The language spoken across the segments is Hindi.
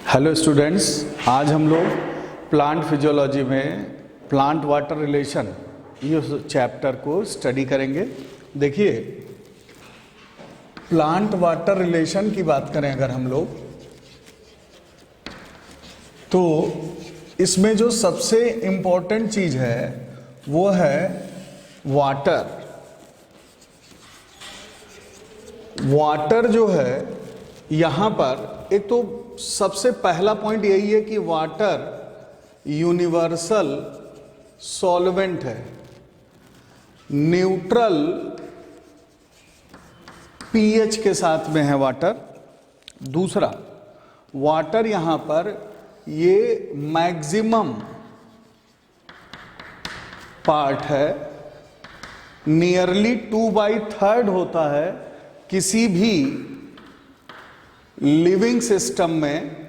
हेलो स्टूडेंट्स, आज हम लोग प्लांट फिजियोलॉजी में प्लांट वाटर रिलेशन ये चैप्टर को स्टडी करेंगे। देखिए, प्लांट वाटर रिलेशन की बात करें अगर हम लोग, तो इसमें जो सबसे इम्पोर्टेंट चीज है वो है वाटर। वाटर जो है यहाँ पर, एक तो सबसे पहला पॉइंट यही है कि वाटर यूनिवर्सल सॉल्वेंट है, न्यूट्रल पीएच के साथ में है वाटर। दूसरा, वाटर यहां पर ये मैक्सिमम पार्ट है, नियरली 2/3 होता है किसी भी लिविंग सिस्टम में।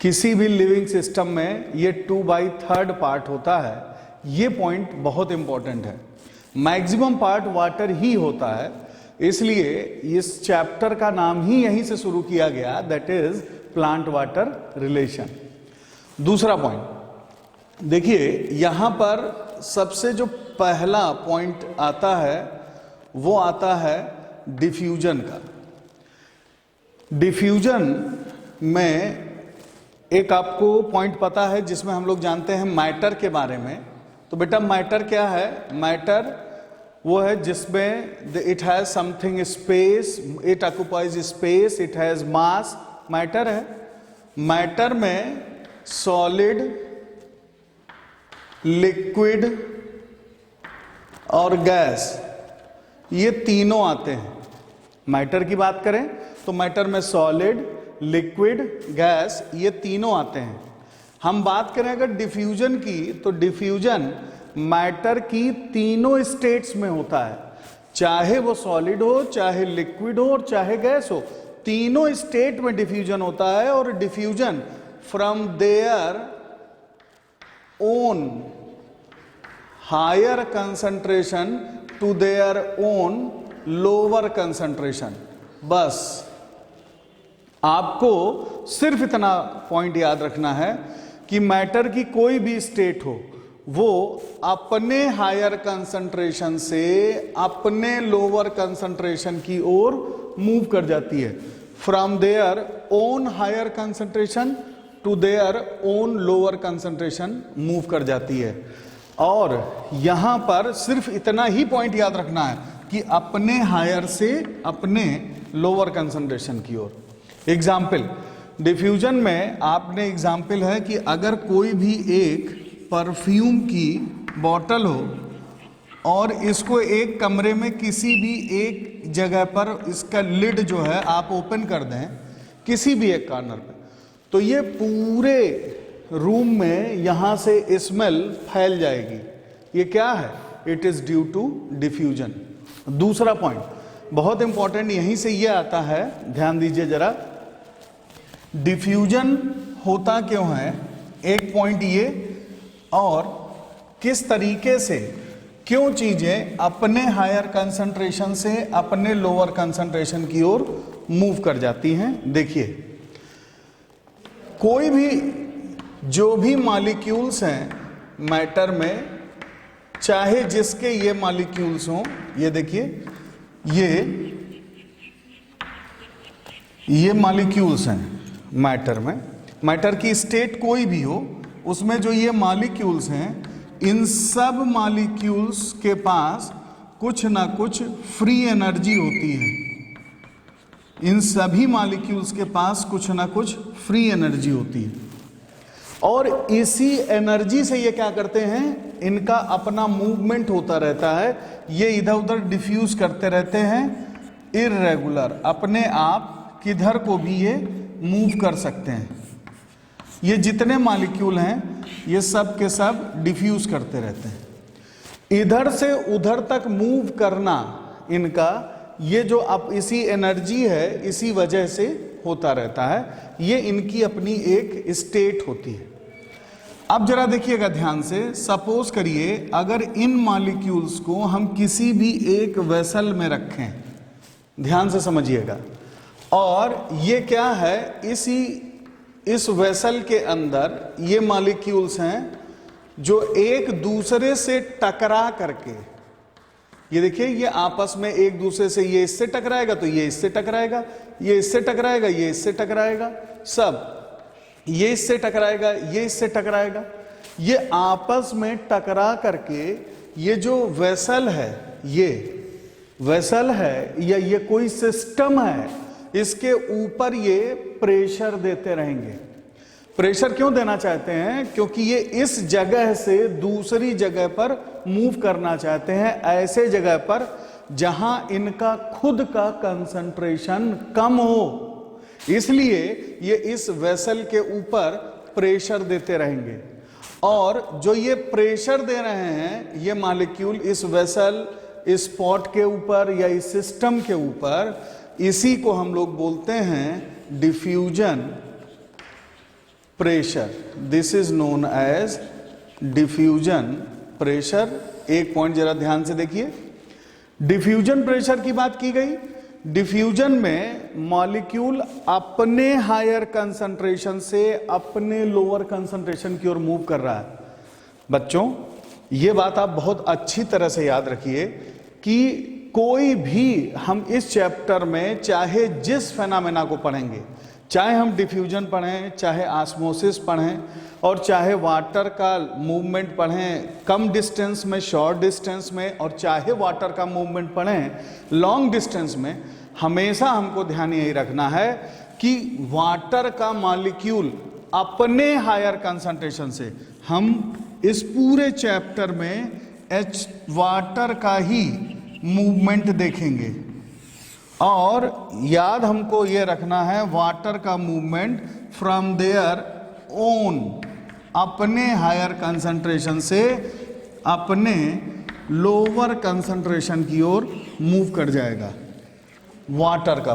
किसी भी लिविंग सिस्टम में ये 2/3 पार्ट होता है। ये पॉइंट बहुत इंपॉर्टेंट है, मैक्सिमम पार्ट वाटर ही होता है, इसलिए इस चैप्टर का नाम ही यहीं से शुरू किया गया, that is plant water relation. दूसरा पॉइंट देखिए, यहां पर सबसे जो पहला पॉइंट आता है वो आता है डिफ्यूजन का। डिफ्यूजन में एक आपको पॉइंट पता है जिसमें हम लोग जानते हैं मैटर के बारे में। तो बेटा, मैटर क्या है? मैटर वो है जिसमें it has something space, it occupies space, it has mass. Matter है। मैटर में सॉलिड, लिक्विड और गैस, ये तीनों आते हैं। मैटर की बात करें तो मैटर में सॉलिड, लिक्विड, गैस, ये तीनों आते हैं। हम बात करें अगर डिफ्यूजन की, तो डिफ्यूजन मैटर की तीनों स्टेट्स में होता है, चाहे वो सॉलिड हो, चाहे लिक्विड हो और चाहे गैस हो, तीनों स्टेट में डिफ्यूजन होता है। और diffusion from there own higher concentration to there own lower concentration. बस आपको सिर्फ इतना पॉइंट याद रखना है कि मैटर की कोई भी स्टेट हो, वो अपने हायर कंसंट्रेशन से अपने लोअर कंसंट्रेशन की ओर मूव कर जाती है। From there own higher concentration to there own lower concentration move कर जाती है। और यहां पर सिर्फ इतना ही पॉइंट याद रखना है कि अपने हायर से अपने लोअर कंसंट्रेशन की ओर। एग्जाम्पल, डिफ्यूजन में आपने एग्जाम्पल है कि अगर कोई भी एक परफ्यूम की बॉटल हो और इसको एक कमरे में किसी भी एक जगह पर इसका लिड जो है आप ओपन कर दें किसी भी एक कॉर्नर पे, तो ये पूरे रूम में यहां से स्मेल फैल जाएगी। ये क्या है? It is due to diffusion. दूसरा पॉइंट बहुत इंपॉर्टेंट, यहीं से ये आता है, ध्यान दीजिए जरा। डिफ्यूजन होता क्यों है, एक पॉइंट ये, और किस तरीके से क्यों चीजें अपने हायर कंसंट्रेशन से अपने लोअर कंसंट्रेशन की ओर मूव कर जाती हैं। देखिए, कोई भी जो भी मॉलिक्यूल्स हैं मैटर में, चाहे जिसके ये मॉलिक्यूल्स हों, ये देखिए, ये मॉलिक्यूल्स हैं मैटर में। मैटर की स्टेट कोई भी हो, उसमें जो ये मॉलिक्यूल्स हैं, इन सब मॉलिक्यूल्स के पास कुछ ना कुछ फ्री एनर्जी होती है। इन सभी मॉलिक्यूल्स के पास कुछ ना कुछ फ्री एनर्जी होती है, और इसी एनर्जी से ये क्या करते हैं, इनका अपना मूवमेंट होता रहता है। ये इधर उधर डिफ्यूज करते रहते हैं इर्रेगुलर, अपने आप किधर को भी ये मूव कर सकते हैं। ये जितने मॉलिक्यूल हैं ये सब के सब डिफ्यूज करते रहते हैं। इधर से उधर तक मूव करना इनका, ये जो अब इसी एनर्जी है, इसी वजह से होता रहता है। ये इनकी अपनी एक स्टेट होती है। अब जरा देखिएगा ध्यान से, सपोज करिए अगर इन मॉलिक्यूल्स को हम किसी भी एक वेसल में रखें, ध्यान से समझिएगा, और ये क्या है, इस वेसल के अंदर ये मॉलिक्यूल्स हैं जो एक दूसरे से टकरा करके, ये देखिए ये आपस में एक दूसरे से, ये इससे टकराएगा तो ये इससे टकराएगा, ये इससे टकराएगा, ये इससे टकराएगा, सब ये इससे टकराएगा, ये इससे टकराएगा, ये आपस में टकरा करके ये जो वेसल है, ये वेसल है या ये कोई सिस्टम है, इसके ऊपर ये प्रेशर देते रहेंगे। प्रेशर क्यों देना चाहते हैं? क्योंकि ये इस जगह से दूसरी जगह पर मूव करना चाहते हैं, ऐसे जगह पर जहां इनका खुद का कंसंट्रेशन कम हो, इसलिए ये इस वेसल के ऊपर प्रेशर देते रहेंगे। और जो ये प्रेशर दे रहे हैं ये मॉलिक्यूल इस वेसल, इस पॉट के ऊपर या इस सिस्टम के ऊपर, इसी को हम लोग बोलते हैं diffusion pressure. This is known as diffusion pressure. एक पॉइंट जरा ध्यान से देखिए, डिफ्यूजन प्रेशर की बात की गई। डिफ्यूजन में मॉलिक्यूल अपने हायर कंसंट्रेशन से अपने लोअर कंसंट्रेशन की ओर मूव कर रहा है। बच्चों ये बात आप बहुत अच्छी तरह से याद रखिए कि कोई भी हम इस चैप्टर में चाहे जिस फेनामेना को पढ़ेंगे, चाहे हम डिफ्यूजन पढ़ें, चाहे ऑस्मोसिस पढ़ें, और चाहे वाटर का मूवमेंट पढ़ें कम डिस्टेंस में, शॉर्ट डिस्टेंस में, और चाहे वाटर का मूवमेंट पढ़ें लॉन्ग डिस्टेंस में, हमेशा हमको ध्यान यही रखना है कि वाटर का मॉलिक्यूल अपने हायर कंसंट्रेशन से, हम इस पूरे चैप्टर में वाटर का ही मूवमेंट देखेंगे। और याद हमको ये रखना है, वाटर का मूवमेंट फ्रॉम देयर ओन, अपने हायर कंसंट्रेशन से अपने लोअर कंसंट्रेशन की ओर मूव कर जाएगा। वाटर का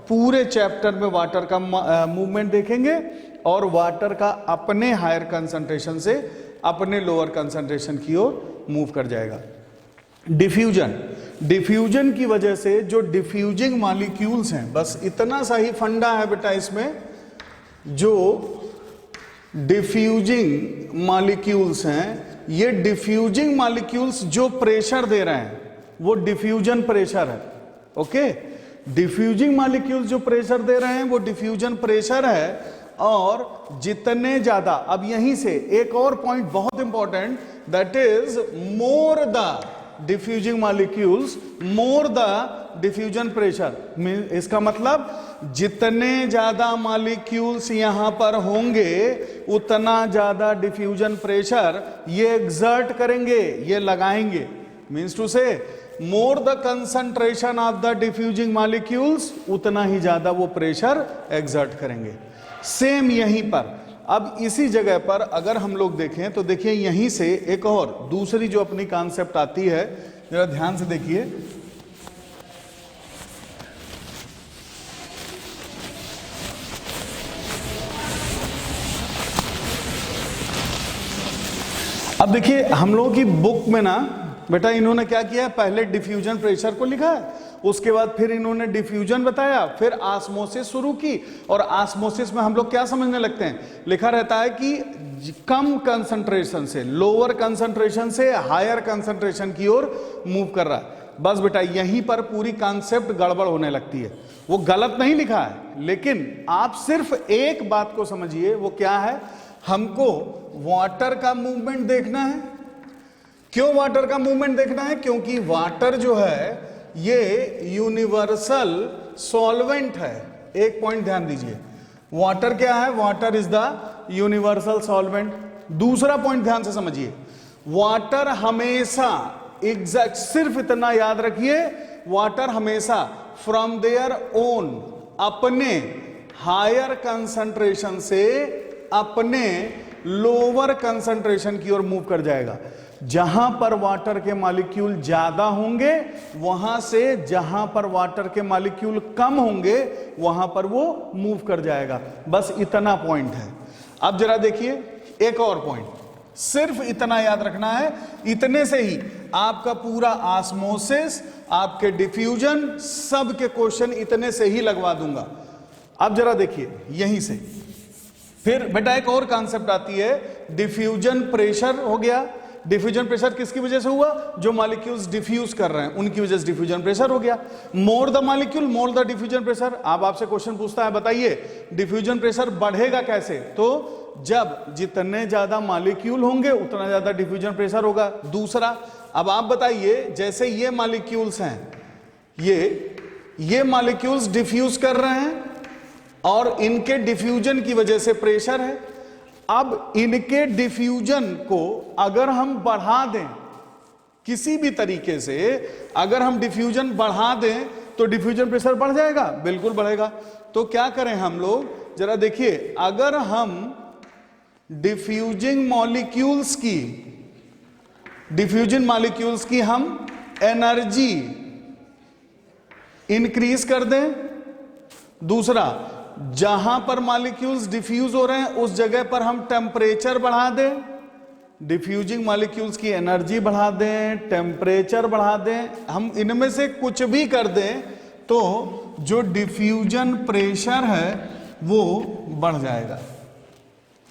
पूरे चैप्टर में वाटर का मूवमेंट देखेंगे और वाटर का अपने हायर कंसंट्रेशन से अपने लोअर कंसंट्रेशन की ओर मूव कर जाएगा। डिफ्यूजन, डिफ्यूजन की वजह से जो डिफ्यूजिंग मॉलिक्यूल्स हैं, बस इतना सा ही फंडा है बेटा इसमें, जो डिफ्यूजिंग मॉलिक्यूल्स हैं, ये डिफ्यूजिंग मॉलिक्यूल्स जो प्रेशर दे रहे हैं वो डिफ्यूजन प्रेशर है। ओके, डिफ्यूजिंग मॉलिक्यूल्स जो प्रेशर दे रहे हैं वो डिफ्यूजन प्रेशर है। और जितने ज्यादा, अब यहीं से एक और पॉइंट बहुत important, that is more the diffusing molecules more the diffusion pressure. इसका मतलब जितने ज्यादा मॉलिक्यूल्स यहां पर होंगे उतना ज्यादा डिफ्यूजन प्रेशर ये एक्सर्ट करेंगे, ये लगाएंगे। Means to say more the concentration of the diffusing molecules, उतना ही ज्यादा वो प्रेशर एक्सर्ट करेंगे। सेम यहीं पर, अब इसी जगह पर अगर हम लोग देखें तो देखिए यहीं से एक और दूसरी जो अपनी कॉन्सेप्ट आती है, जरा ध्यान से देखिए। अब देखिए हम लोगों की बुक में ना बेटा इन्होंने क्या किया, पहले डिफ्यूजन प्रेशर को लिखा है, उसके बाद फिर इन्होंने डिफ्यूजन बताया, फिर ऑस्मोसिस शुरू की। और ऑस्मोसिस में हम लोग क्या समझने लगते हैं, लिखा रहता है कि कम कंसंट्रेशन से, लोअर कंसंट्रेशन से हायर कंसंट्रेशन की ओर मूव कर रहा है। बस बेटा यहीं पर पूरी कॉन्सेप्ट गड़बड़ होने लगती है। वो गलत नहीं लिखा है, लेकिन आप सिर्फ एक बात को समझिए, वो क्या है, हमको वाटर का मूवमेंट देखना है। क्यों वाटर का मूवमेंट देखना है? क्योंकि वाटर जो है ये यूनिवर्सल सॉल्वेंट है। एक पॉइंट ध्यान दीजिए, वाटर क्या है, water is the universal solvent. दूसरा पॉइंट ध्यान से समझिए, वाटर हमेशा एग्जैक्ट, सिर्फ इतना याद रखिए, वाटर हमेशा फ्रॉम देयर ओन, अपने हायर कंसंट्रेशन से अपने लोअर कंसंट्रेशन की ओर मूव कर जाएगा। जहां पर वाटर के मॉलिक्यूल ज्यादा होंगे वहां से जहां पर वाटर के मॉलिक्यूल कम होंगे वहां पर वो मूव कर जाएगा। बस इतना पॉइंट है। अब जरा देखिए एक और पॉइंट, सिर्फ इतना याद रखना है, इतने से ही आपका पूरा ऑस्मोसिस, आपके डिफ्यूजन, सब के क्वेश्चन इतने से ही लगवा दूंगा। अब जरा देखिए यहीं से फिर बेटा एक और कॉन्सेप्ट आती है, डिफ्यूजन प्रेशर हो गया। डिफ्यूजन प्रेशर किसकी वजह से हुआ? जो मॉलिक्यूल्स डिफ्यूज कर रहे हैं उनकी वजह से डिफ्यूजन प्रेशर हो गया। More the molecule more the diffusion pressure. अब आपसे क्वेश्चन पूछता है, बताइए डिफ्यूजन प्रेशर बढ़ेगा कैसे? तो जब जितने ज्यादा मॉलिक्यूल होंगे उतना ज्यादा डिफ्यूजन प्रेशर होगा। दूसरा, अब आप बताइए जैसे ये मॉलिक्यूल्स हैं, ये मॉलिक्यूल्स डिफ्यूज कर रहे हैं और इनके डिफ्यूजन की वजह से प्रेशर है। अब इनके डिफ्यूजन को अगर हम बढ़ा दें किसी भी तरीके से, अगर हम डिफ्यूजन बढ़ा दें तो डिफ्यूजन प्रेशर बढ़ जाएगा, बिल्कुल बढ़ेगा। तो क्या करें हम लोग, जरा देखिए, अगर हम डिफ्यूजिंग मॉलिक्यूल्स की हम एनर्जी इंक्रीज कर दें। दूसरा, जहां पर मॉलिक्यूल्स डिफ्यूज हो रहे हैं उस जगह पर हम टेम्परेचर बढ़ा दें, डिफ्यूजिंग मॉलिक्यूल्स की एनर्जी बढ़ा दें, टेम्परेचर बढ़ा दें, हम इनमें से कुछ भी कर दें तो जो डिफ्यूजन प्रेशर है वो बढ़ जाएगा।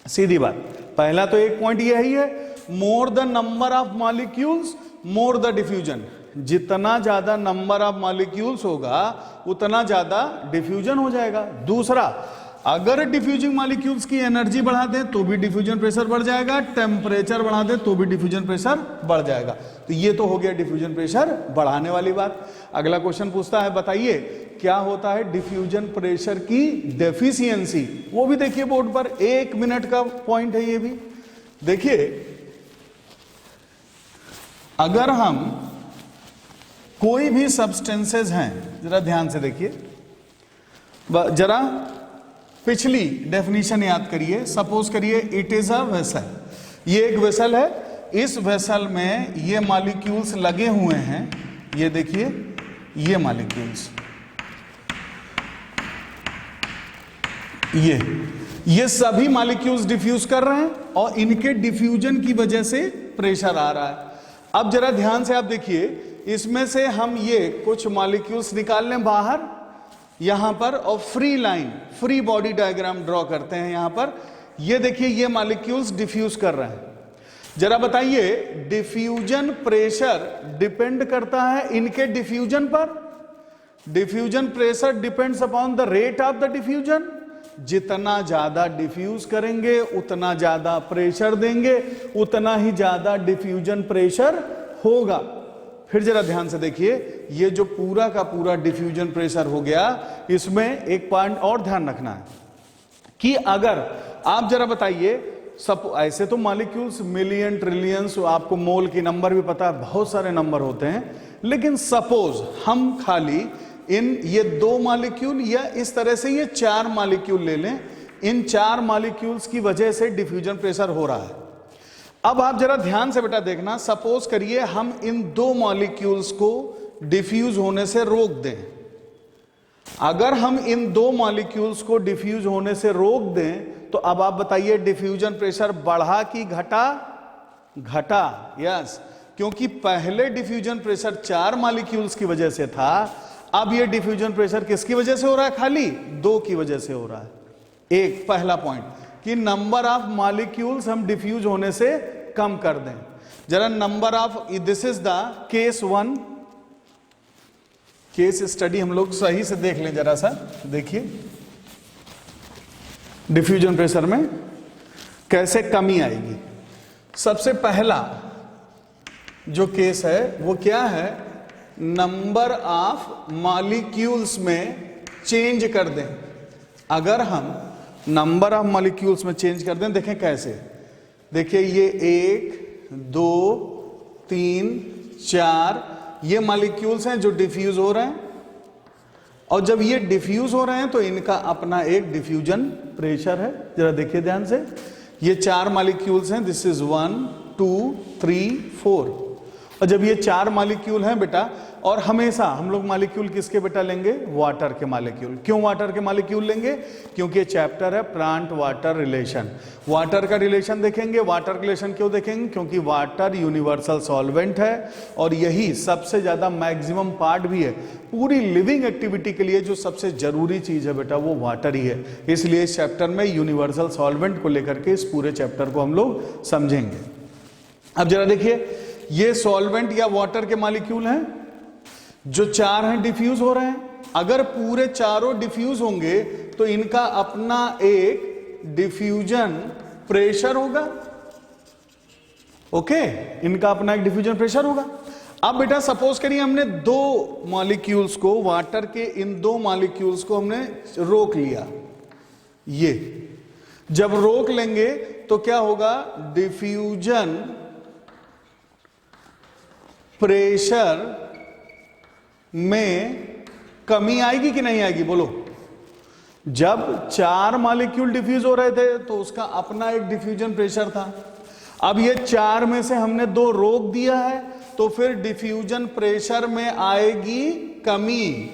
सीधी बात। पहला तो एक पॉइंट यही है, मोर the number of molecules more the diffusion. जितना ज्यादा नंबर ऑफ मॉलिक्यूल्स होगा उतना ज्यादा डिफ्यूजन हो जाएगा। दूसरा, अगर डिफ्यूजिंग मॉलिक्यूल्स की एनर्जी बढ़ा दें तो भी डिफ्यूजन प्रेशर बढ़ जाएगा, टेम्परेचर बढ़ा दें तो भी डिफ्यूजन प्रेशर बढ़ जाएगा। तो ये तो हो गया डिफ्यूजन प्रेशर बढ़ाने वाली बात। अगला क्वेश्चन पूछता है, बताइए क्या होता है डिफ्यूजन प्रेशर की डेफिशिएंसी? वो भी देखिए बोर्ड पर, 1 मिनट का पॉइंट है ये भी। देखिए, अगर हम कोई भी सब्सटेंसेस हैं, जरा ध्यान से देखिए, जरा पिछली डेफिनेशन याद करिए। सपोज करिए इट इज अ वेसल, ये एक वेसल है, इस वेसल में ये मॉलिक्यूल्स लगे हुए हैं, ये देखिए ये मॉलिक्यूल्स, ये सभी मॉलिक्यूल्स डिफ्यूज कर रहे हैं और इनके डिफ्यूजन की वजह से प्रेशर आ रहा है। अब जरा ध्यान से आप देखिए, इसमें से हम ये कुछ मॉलिक्यूल्स निकाल लें बाहर यहां पर और free line, free body diagram draw करते हैं यहां पर। ये देखिए ये मॉलिक्यूल्स डिफ्यूज कर रहे हैं। जरा बताइए डिफ्यूजन प्रेशर डिपेंड करता है इनके डिफ्यूजन पर। Diffusion pressure depends upon the rate of the diffusion. जितना ज्यादा डिफ्यूज करेंगे उतना ज्यादा प्रेशर देंगे, उतना ही ज्यादा डिफ्यूजन प्रेशर होगा। फिर जरा ध्यान से देखिए, ये जो पूरा का पूरा डिफ्यूजन प्रेशर हो गया, इसमें एक पॉइंट और ध्यान रखना है कि अगर आप जरा बताइए, सब ऐसे तो मॉलिक्यूल्स मिलियन ट्रिलियंस, आपको मोल की नंबर भी पता है, बहुत सारे नंबर होते हैं, लेकिन सपोज हम खाली इन ये 2 मॉलिक्यूल या इस तरह से ये 4 मॉलिक्यूल ले लें, इन 4 मॉलिक्यूल्स की वजह से डिफ्यूजन प्रेशर हो रहा है। अब आप जरा ध्यान से बेटा देखना, सपोज करिए हम इन 2 मॉलिक्यूल्स को डिफ्यूज होने से रोक दें। अगर हम इन 2 मॉलिक्यूल्स को डिफ्यूज होने से रोक दें तो अब आप बताइए डिफ्यूजन प्रेशर बढ़ा कि घटा? घटा, यस, क्योंकि पहले डिफ्यूजन प्रेशर 4 मॉलिक्यूल्स की वजह से था, अब ये डिफ्यूजन प्रेशर किसकी वजह से हो रहा है? खाली 2 की वजह से हो रहा है। एक पहला पॉइंट कि नंबर ऑफ मॉलिक्यूल्स हम डिफ्यूज होने से कम कर दें। जरा number of, this is the case 1, case study हम लोग सही से देख लें जरा सा। देखिए डिफ्यूजन प्रेशर में कैसे कमी आएगी। सबसे पहला जो केस है वो क्या है? नंबर ऑफ मॉलिक्यूल्स में चेंज कर दें। अगर हम नंबर ऑफ मॉलिक्यूल्स में चेंज कर दें, देखें कैसे। देखिए ये 1 2 3 4 ये मॉलिक्यूल्स हैं जो डिफ्यूज हो रहे हैं, और जब ये डिफ्यूज हो रहे हैं तो इनका अपना एक डिफ्यूजन प्रेशर है। जरा देखिए ध्यान से, ये 4 मॉलिक्यूल्स हैं, दिस इज 1 2 3 4, और जब ये 4 मॉलिक्यूल हैं बेटा और हमेशा हम लोग मॉलिक्यूल किसके बेटा लेंगे? वाटर के मॉलिक्यूल। क्यों वाटर के मॉलिक्यूल लेंगे? क्योंकि ये चैप्टर है प्लांट वाटर रिलेशन। वाटर का रिलेशन देखेंगे। वाटर रिलेशन क्यों देखेंगे? क्योंकि वाटर यूनिवर्सल सॉल्वेंट है और यही सबसे ज्यादा मैक्सिमम पार्ट भी है। पूरी लिविंग एक्टिविटी के लिए जो सबसे जरूरी चीज है बेटा वो वाटर ही है। इसलिए इस चैप्टर में यूनिवर्सल सॉल्वेंट को लेकर के इस पूरे चैप्टर को हम लोग समझेंगे। अब जरा देखिए, ये सॉल्वेंट या वाटर के मॉलिक्यूल हैं जो चार हैं, डिफ्यूज हो रहे हैं। अगर पूरे चारों डिफ्यूज होंगे तो इनका अपना एक डिफ्यूजन प्रेशर होगा। ओके, इनका अपना एक डिफ्यूजन प्रेशर होगा। अब बेटा सपोज करिए हमने दो मॉलिक्यूल्स को, वाटर के इन दो मॉलिक्यूल्स को हमने रोक लिया। ये जब रोक लेंगे तो क्या होगा? डिफ्यूजन प्रेशर में कमी आएगी कि नहीं आएगी? बोलो। जब चार मॉलिक्यूल डिफ्यूज हो रहे थे तो उसका अपना एक डिफ्यूजन प्रेशर था। अब ये चार में से हमने दो रोक दिया है तो फिर डिफ्यूजन प्रेशर में आएगी कमी।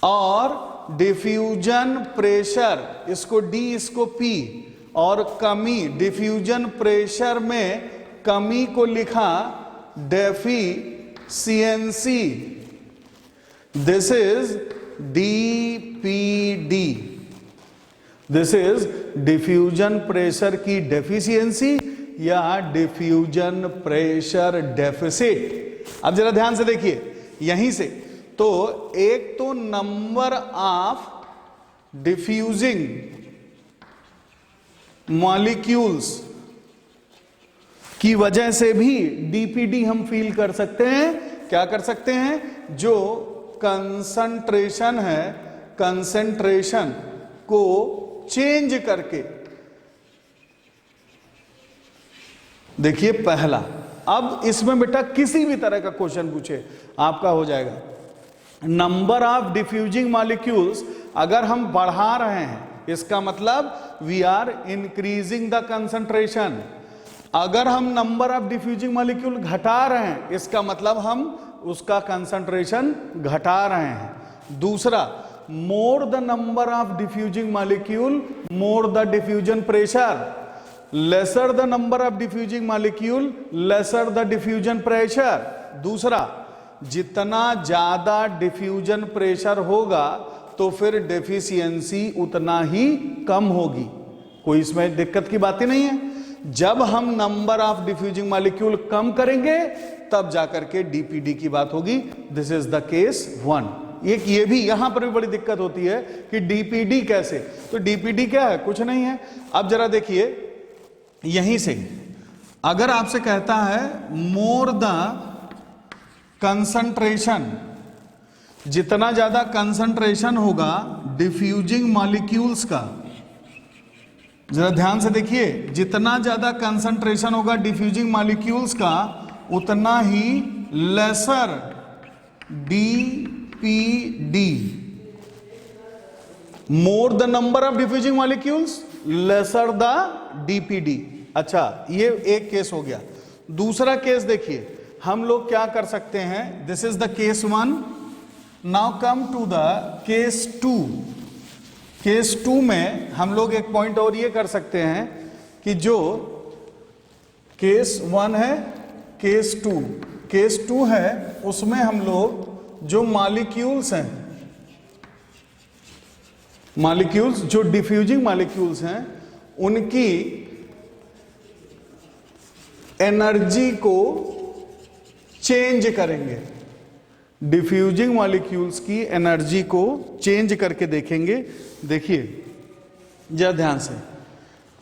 और डिफ्यूजन प्रेशर, इसको डी इसको पी, और कमी, डिफ्यूजन प्रेशर में कमी को लिखा deficiency. This is DPD. This is diffusion pressure की डेफिशिएंसी या डिफ्यूजन प्रेशर डेफिसिट। अब जरा ध्यान से देखिए यहीं से, तो एक तो नंबर ऑफ डिफ्यूजिंग मॉलिक्यूल्स की वजह से भी डीपीडी हम फील कर सकते हैं। क्या कर सकते हैं? जो कंसंट्रेशन है, कंसंट्रेशन को चेंज करके। देखिए पहला, अब इसमें बेटा किसी भी तरह का क्वेश्चन पूछे आपका हो जाएगा। नंबर ऑफ डिफ्यूजिंग मॉलिक्यूल्स अगर हम बढ़ा रहे हैं इसका मतलब we are increasing the concentration. अगर हम नंबर ऑफ डिफ्यूजिंग मॉलिक्यूल घटा रहे हैं इसका मतलब हम उसका कंसंट्रेशन घटा रहे हैं। दूसरा, more the number of diffusing molecule more the diffusion pressure, lesser the number of diffusing molecule lesser the diffusion pressure. दूसरा, जितना ज्यादा डिफ्यूजन प्रेशर होगा तो फिर डेफिशिएंसी उतना ही कम होगी। कोई इसमें दिक्कत की बात ही नहीं है। जब हम नंबर ऑफ डिफ्यूजिंग मॉलिक्यूल कम करेंगे तब जाकर के डीपीडी की बात होगी। This is the case 1। ये भी यहां पर भी बड़ी दिक्कत होती है कि डीपीडी कैसे? तो डीपीडी क्या है? कुछ नहीं है। अब जरा देखिए यहीं से, अगर आपसे कहता है मोर द कंसंट्रेशन, जितना ज्यादा कंसंट्रेशन होगा डिफ्यूजिंग मॉलिक्यूल्स का, जरा ध्यान से देखिए, जितना ज्यादा कंसंट्रेशन होगा डिफ्यूजिंग मॉलिक्यूल्स का उतना ही lesser DPD. More the number of diffusing molecules lesser the DPD. अच्छा, ये एक केस हो गया। दूसरा केस देखिए, हम लोग क्या कर सकते हैं? This is the case 1। Now come to the case 2। Case 2 में हम लोग एक पॉइंट और ये कर सकते हैं कि जो केस 1 है, केस 2 है, उसमें हम लोग जो मॉलिक्यूल्स हैं, मॉलिक्यूल्स जो डिफ्यूजिंग मॉलिक्यूल्स हैं उनकी एनर्जी को चेंज करेंगे। डिफ्यूजिंग मॉलिक्यूल्स की एनर्जी को चेंज करके देखेंगे। देखिए जरा ध्यान से,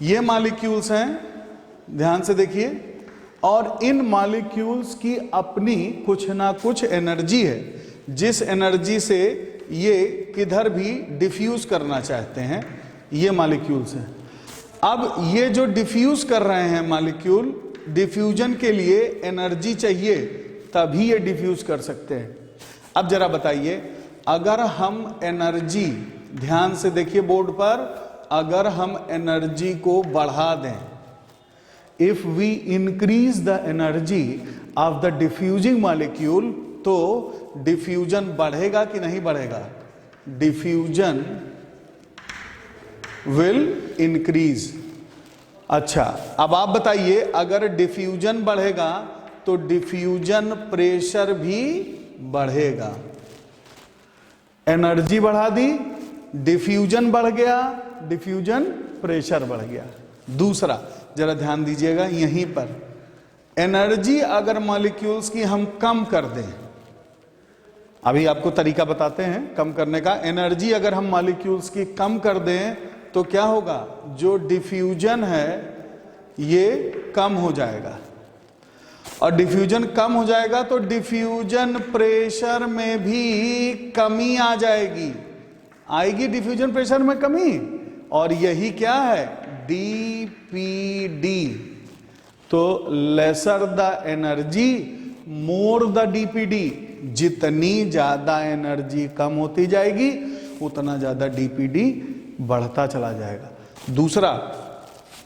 ये मॉलिक्यूल्स हैं, ध्यान से देखिए, और इन मॉलिक्यूल्स की अपनी कुछ ना कुछ एनर्जी है, जिस एनर्जी से ये किधर भी डिफ्यूज करना चाहते हैं। ये मॉलिक्यूल्स हैं। अब ये जो डिफ्यूज कर रहे हैं मॉलिक्यूल, डिफ्यूजन के लिए एनर्जी चाहिए तभी ये डिफ्यूज कर सकते हैं। अब जरा बताइए, अगर हम एनर्जी, ध्यान से देखिए बोर्ड पर, अगर हम एनर्जी को बढ़ा दें, if we increase the energy of the diffusing molecule, तो डिफ्यूजन बढ़ेगा कि नहीं बढ़ेगा? Diffusion will increase. अच्छा, अब आप बताइए, अगर डिफ्यूजन बढ़ेगा तो डिफ्यूजन प्रेशर भी बढ़ेगा। एनर्जी बढ़ा दी, डिफ्यूजन बढ़ गया, डिफ्यूजन प्रेशर बढ़ गया। दूसरा जरा ध्यान दीजिएगा यहीं पर, एनर्जी अगर मॉलिक्यूल्स की हम कम कर दें, अभी आपको तरीका बताते हैं कम करने का। एनर्जी अगर हम मॉलिक्यूल्स की कम कर दें तो क्या होगा? जो डिफ्यूजन है ये कम हो जाएगा, और डिफ्यूजन कम हो जाएगा तो डिफ्यूजन प्रेशर में भी कमी आ जाएगी। आएगी डिफ्यूजन प्रेशर में कमी, और यही क्या है? डीपीडी। तो lesser the energy more the DPD. जितनी ज्यादा एनर्जी कम होती जाएगी उतना ज्यादा डीपीडी बढ़ता चला जाएगा। दूसरा,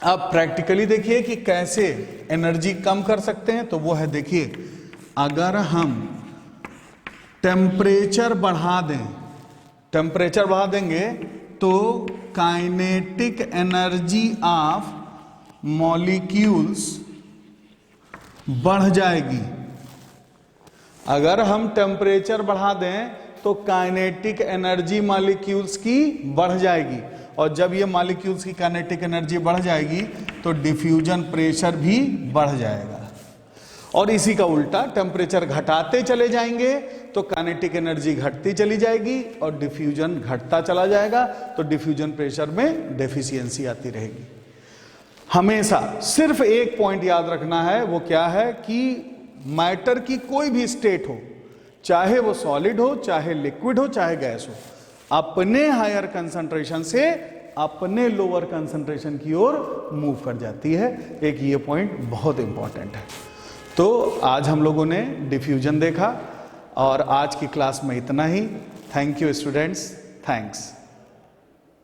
आप प्रैक्टिकली देखिए कि कैसे एनर्जी कम कर सकते हैं। तो वो है, देखिए, अगर हम टेम्परेचर बढ़ा दें, टेम्परेचर बढ़ा देंगे तो काइनेटिक एनर्जी ऑफ मॉलिक्यूल्स बढ़ जाएगी। अगर हम टेम्परेचर बढ़ा दें तो काइनेटिक एनर्जी मॉलिक्यूल्स की बढ़ जाएगी, और जब ये मॉलिक्यूल्स की काइनेटिक एनर्जी बढ़ जाएगी तो डिफ्यूजन प्रेशर भी बढ़ जाएगा। और इसी का उल्टा, टेम्परेचर घटाते चले जाएंगे तो काइनेटिक एनर्जी घटती चली जाएगी और डिफ्यूजन घटता चला जाएगा, तो डिफ्यूजन प्रेशर में डेफिशिएंसी आती रहेगी। हमेशा सिर्फ एक पॉइंट याद रखना है, वो क्या है कि मैटर की कोई भी स्टेट हो, चाहे वो सॉलिड हो, चाहे लिक्विड हो, चाहे गैस हो, अपने हायर कंसंट्रेशन से अपने लोअर कंसंट्रेशन की ओर मूव कर जाती है। एक ये पॉइंट बहुत इंपॉर्टेंट है। तो आज हम लोगों ने डिफ्यूजन देखा, और आज की क्लास में इतना ही। Thank you students, thanks.